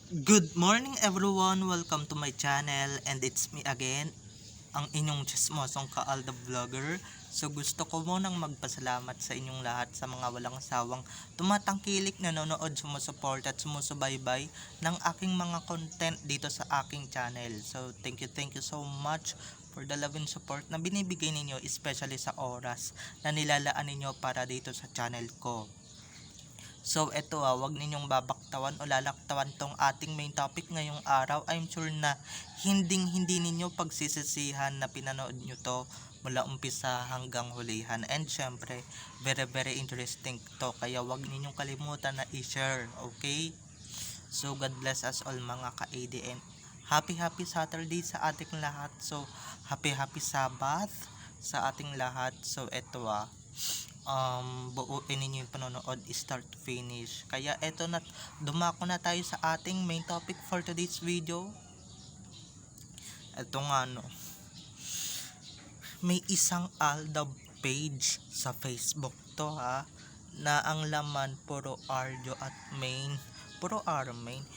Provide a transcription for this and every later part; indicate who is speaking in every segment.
Speaker 1: Good morning everyone! Welcome to my channel and it's me again, ang inyong chismosong ka-Alda Vlogger. So gusto ko munang magpasalamat sa inyong lahat sa mga walang sawang tumatangkilik, nanonood, sumusuport at sumusubaybay ng aking mga content dito sa aking channel. So thank you so much for the love and support na binibigay ninyo, especially sa oras na nilalaan ninyo para dito sa channel ko. So eto wag ninyong babaktawan o lalaktawan tong ating main topic ngayong araw. I'm sure na hindi ninyo pagsisisihan na pinanood nyo to mula umpisa hanggang hulihan. And syempre, very interesting to. Kaya wag ninyong kalimutan na i-share, okay? So God bless us all mga ka-ADN. Happy Saturday sa ating lahat. So happy Sabbath sa ating lahat. So eto buuin ninyo yung panonood start to finish. Kaya eto na, dumako na tayo sa ating main topic for today's video. Eto nga no, may isang Aldab page sa Facebook to na ang laman puro Arjo at main, puro Armain.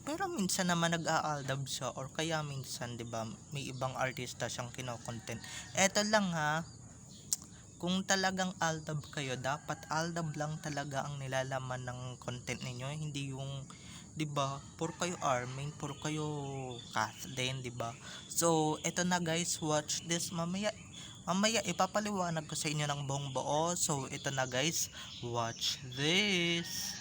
Speaker 1: Pero minsan naman nag-aaldab siya or kaya minsan 'di ba may ibang artista siyang kino-content. Eto lang kung talagang aldab kayo, dapat aldab lang talaga ang nilalaman ng content ninyo, hindi yung 'di ba? Puro kayo Armin, puro kayo Kath din, 'di ba? So, eto na guys, watch this mamaya ipapaliwanag ko sa inyo ng buong buo. So, ito na guys, watch this.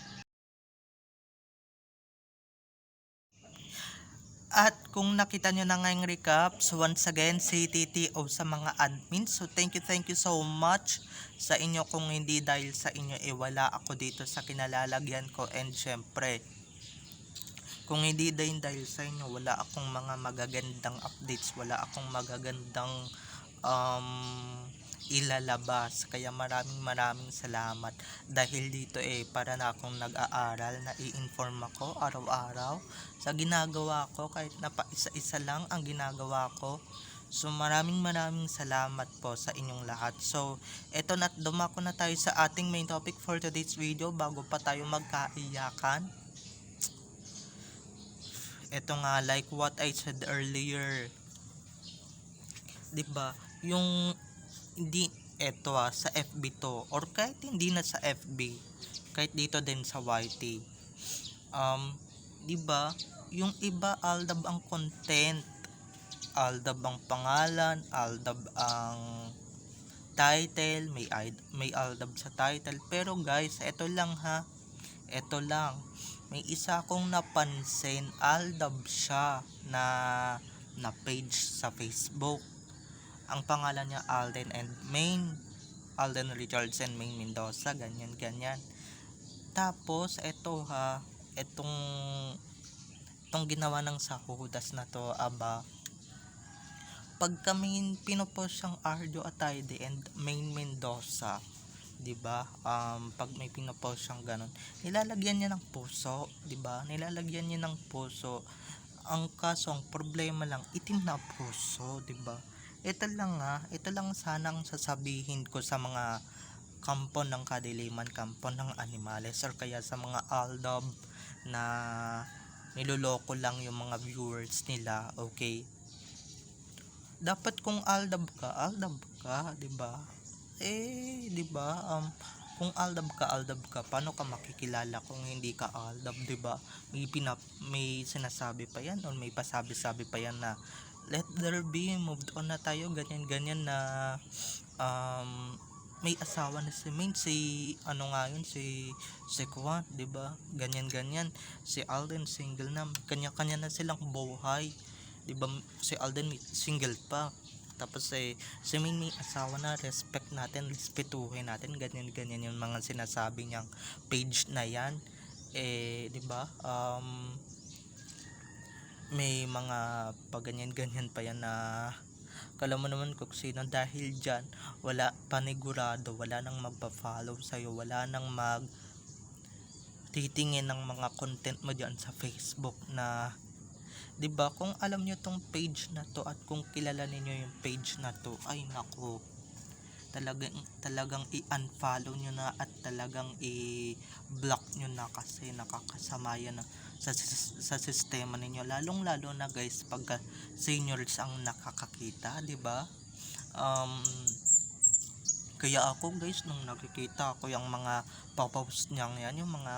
Speaker 1: At kung nakita nyo na ngayong recap, so once again, CTTO sa mga admin. So thank you so much sa inyo. Kung hindi dahil sa inyo, wala ako dito sa kinalalagyan ko. And syempre, kung hindi din dahil sa inyo, wala akong mga magagandang updates, wala akong magagandang um, ilalabas. Kaya maraming salamat dahil dito para na akong nag-aaral, na i-inform ako araw-araw sa ginagawa ko, kahit na pa isa-isa lang ang ginagawa ko. So maraming salamat po sa inyong lahat. So eto na, dumako na tayo sa ating main topic for today's video. Bago pa tayo magkaiyakan, eto nga, like what I said earlier, 'di ba? Yung hindi eto sa FB to, or kahit hindi na sa FB, kahit dito din sa YT. 'Di ba? Yung iba aldab ang content, aldab ang pangalan, aldab ang title, may aldab sa title. Pero guys, eto lang eto lang. May isa akong napansin, aldab siya na page sa Facebook. Ang pangalan niya Alden Richardson Main Mendoza, ganyan. Tapos etong ginawa ng sahudas na to, pag kami pinopost siyang Arjo Atayde and Main Mendoza, 'di ba? Pag may pinopost siyang ganun, nilalagyan niya ng puso, 'di ba? Nilalagyan niya ng puso. Ang kaso, ang problema lang, itim na puso, 'di ba? Ito lang sanang sasabihin ko sa mga kampo ng kadiliman, kampo ng animales, or kaya sa mga aldab na niloloko lang yung mga viewers nila, okay? Dapat kung aldab ka, 'di ba? 'Di ba? Kung aldab ka, paano ka makikilala kung hindi ka aldab, 'di ba? May sinasabi pa 'yan, or may pasabi-sabi pa 'yan na let there be, moved on na tayo, ganyan na may asawa na si Main, ano nga yun, si Kwan, 'di ba? Ganyan. Si Alden single na, kanya-kanya na silang buhay. 'Di ba? Si Alden single pa. Tapos si Main may asawa na, respect natin, respetuhin natin, ganyan yung mga sinasabi niyang page na 'yan. 'Di ba? May mga ganyan pa yan na kala mo naman kung sino, dahil dyan wala panigurado, wala nang magpa-follow sa'yo, wala nang titingin ng mga content mo dyan sa Facebook na 'di ba? Kung alam niyo tong page na to at kung kilala niyo yung page na to, ay nako, talagang i-unfollow nyo na at talagang i-block nyo na, kasi nakakasama yan sa sistema ninyo, lalong lalo na guys pagka seniors ang nakakakita, di ba? Kaya ako guys, nung nakikita ko yung mga post niyang yan, yung mga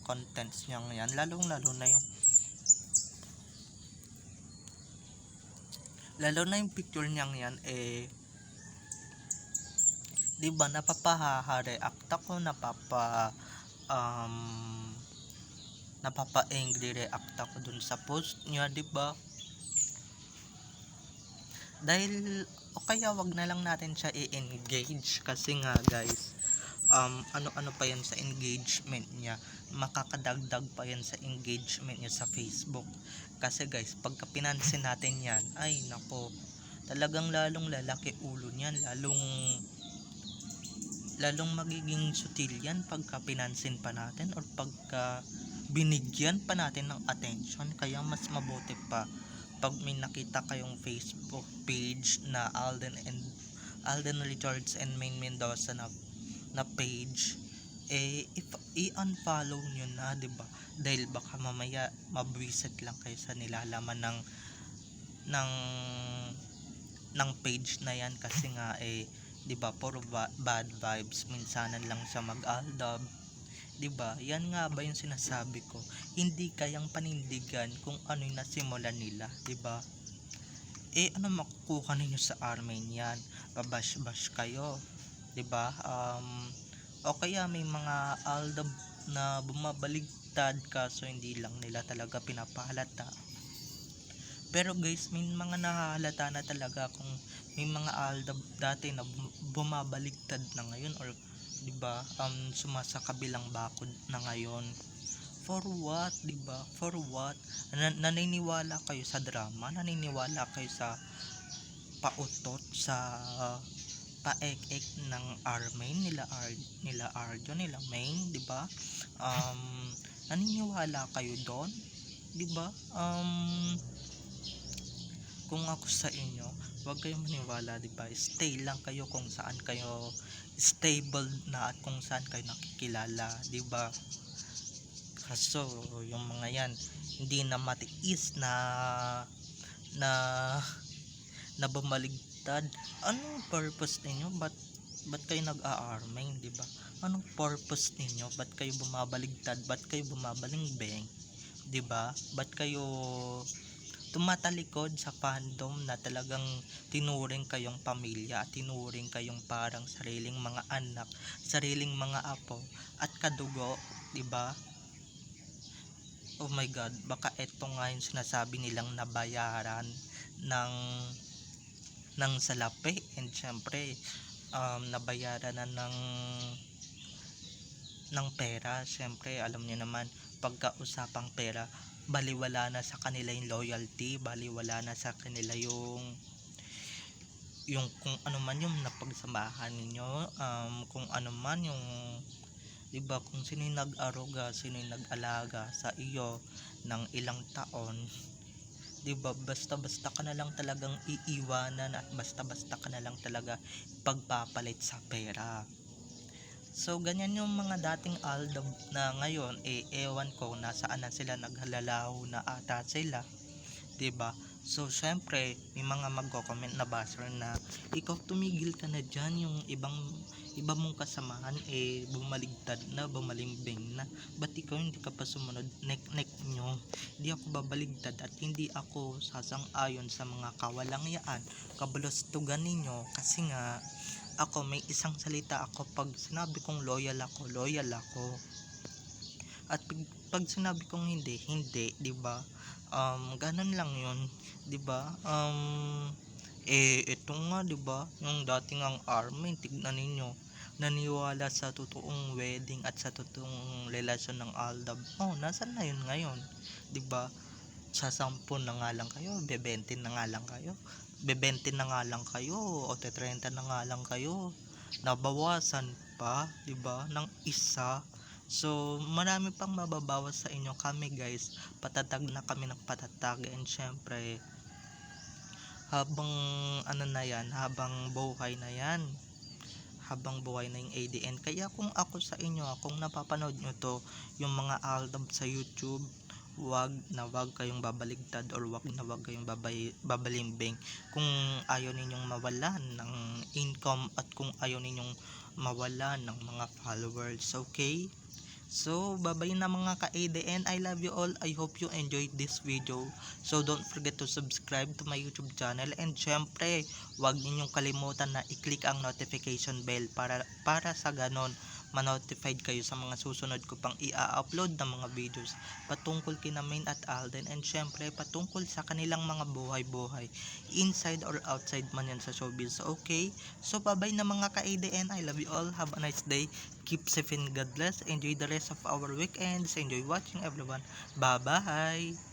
Speaker 1: contents niyang yan, lalong lalo na yung picture niyang yan, 'di ba, napapaha-react ako, napapa-angry react ako dun sa post niya, 'di ba? Dahil o kaya wag na lang natin siya i-engage, kasi nga guys, ano-ano pa yan sa engagement niya, makakadagdag pa yan sa engagement niya sa Facebook. Kasi guys, pagka pinansin natin yan, ay nako, talagang lalong lalaki ulo niyan, lalong magiging sutil yan pagka pinansin pa natin or pagka binigyan pa natin ng attention. Kaya mas mabuti pa pag may nakita kayong Facebook page na Alden Richards and Main Mendoza na page, i-unfollow nyo na, 'di ba? Dahil baka mamaya mabwisit lang kayo sa nilalaman ng page na yan, kasi nga 'di ba, puro bad vibes, minsanan lang siya mag-aldab, 'di ba? Yan nga ba yung sinasabi ko, hindi kayang panindigan kung ano yung nasimulan nila, 'di ba? Ano makukuha ninyo sa Armin yan? Babash-bash kayo, 'di ba? O kaya may mga aldab na bumabaligtad, kaso hindi lang nila talaga pinapahalata. Pero guys, may mga nahahalata na talaga kung may mga aldab dati na bumabaligtad na ngayon, or 'di ba, sumasakabilang bakod na ngayon. For what, 'di ba? For what? Naniniwala kayo sa drama, naniniwala kayo sa pautot, sa paek-ek ng Armin, nila Arjo, nila Main, 'di ba? Naniniwala kayo doon, 'di ba? Kung ako sa inyo, huwag kayong maniwala, 'di ba? Stay lang kayo kung saan kayo stable na at kung saan kayo nakikilala, 'di ba? Kaso yung mga yan hindi na matiis na bumaligtad. Anong purpose ninyo? Ba't kayo nag-aarming, 'di ba? Anong purpose ninyo? Ba't kayo bumabaligtad? Ba't kayo bumabalingbeng? 'Di ba? Ba't kayo tumatalikod sa fandom na talagang tinuring kayong pamilya at tinuring kayong parang sariling mga anak, sariling mga apo at kadugo, 'di ba? Oh my god, baka eto nga yung sinasabi nilang nabayaran ng salapi, and syempre nabayaran na ng pera. Syempre alam niyo naman, pagka usapang pera, baliwala na sa kanila yung loyalty, baliwala na sa kanila yung kung ano man yung napagsamahan ninyo, kung ano man yung, 'di ba, kung sino yung nag-aruga, sino yung nag-alaga sa iyo ng ilang taon, 'di ba, basta-basta ka na lang talagang iiwanan at basta-basta ka na lang talaga pagpapalit sa pera. So ganyan yung mga dating aldab na ngayon, ewan ko nasaan na sila, naghalalaho na ata sila, 'di ba? So syempre may mga magko-comment na basher na ikaw tumigil ka na diyan, yung iba mong kasamahan bumaligtad na, bumalimbing na, ba't ikaw hindi ka pa sumunod? Nek nyo, hindi ako babaligtad at hindi ako sasang-ayon sa mga kawalangyaan, kabulustugan ninyo, kasi nga ako, may isang salita ako, pag sinabi kong loyal ako, at pag sinabi kong hindi, 'di ba? Ganun lang 'yun, 'di ba? Ito nga, 'di ba? Yung dating ang Armin, tignan ninyo, naniwala sa totoong wedding at sa totoong relasyon ng aldab. Nasaan na 'yun ngayon? 'Di ba? Sa 10 na nga lang kayo, bebente na nga lang kayo. Bebente na nga lang kayo o 30 na nga lang kayo. Nabawasan pa, 'di ba? Ng isa. So, marami pang mababawas sa inyo. Kami guys, patatag na kami ng patatag, and syempre habang habang buhay na yan, habang buhay na yung ADN. Kaya kung ako sa inyo, kung napapanood nyo to, yung mga aldab sa YouTube, wag kayong babaligtad or wag kayong babalimbing kung ayaw ninyong mawalan ng income at kung ayaw ninyong mawalan ng mga followers. Okay? So, bye-bye na mga ka-ADN. I love you all. I hope you enjoyed this video. So, don't forget to subscribe to my YouTube channel. And syempre, huwag ninyong kalimutan na i-click ang notification bell para sa ganon ma-notified kayo sa mga susunod ko pang i-upload na mga videos patungkol kina Main at Alden, and syempre patungkol sa kanilang mga buhay-buhay inside or outside man yan sa showbiz. Okay? So, bye-bye na mga ka-ADN. I love you all. Have a nice day. Keep safe and God bless. Enjoy the rest of our weekends. Enjoy watching everyone. Bye-bye.